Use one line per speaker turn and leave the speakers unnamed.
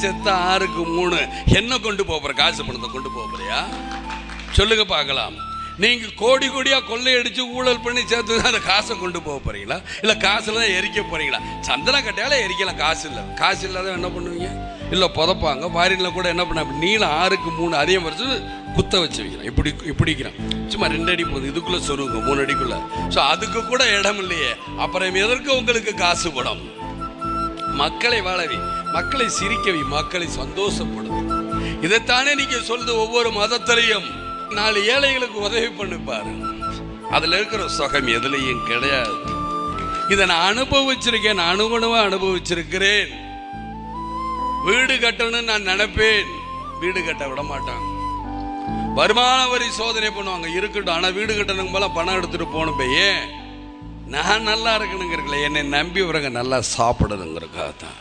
செத்த 6க்கு 3 என்ன கொண்டு போகிற? காசு பணத்தை கொண்டு போகிறியா? சொல்லுங்க பார்க்கலாம். நீங்கள் கோடி கோடியாக கொள்ளையடிச்சு ஊழல் பண்ணி சேர்த்து அந்த காசை கொண்டு போக போகிறீங்களா, இல்லை காசில் தான் எரிக்க போகிறீங்களா? சந்தன கட்டையால் எரிக்கலாம், காசு இல்லை. காசு இல்லாத என்ன பண்ணுவீங்க? இல்லை புதைப்பாங்க. ஃபாரினில் கூட என்ன பண்ண, நீளம் 6க்கு 3 அதே மாதிரி குத்த வச்சு வைக்கிறேன். இப்படிக்கிறான், சும்மா 2 அடி போகுது, இதுக்குள்ளே சொருங்க 3 அடிக்குள்ளே. ஸோ அதுக்கு கூட இடம் இல்லையே, அப்புறம் எதற்கு உங்களுக்கு காசு படம்? மக்களை வாழவி, மக்களை சிரிக்கவி, மக்களை சந்தோஷப்படுது. இதைத்தானே நீங்க சொல்லுது. ஒவ்வொரு மதத்திலையும் 4 ஏழைகளுக்கு உதவி பண்ணிப்பாரு. அதுல இருக்கிற சுகம் எதுலையும் கிடையாது. இதை நான் அனுபவிச்சிருக்கேன், அனுகுணமா அனுபவிச்சிருக்கிறேன். வீடு கட்டணும்னு நான் நினைப்பேன், வீடு கட்ட விட மாட்டாங்க. வருமான வரி சோதனை பண்ணுவாங்க, இருக்கட்டும். ஆனா வீடு கட்டணுங்க போல பணம் எடுத்துட்டு போகணும். ஏன்? நான் நல்லா இருக்கணுங்கிறதுல, என்னை நம்பி வரங்க நல்லா சாப்பிடணுங்கிறக்காக தான்.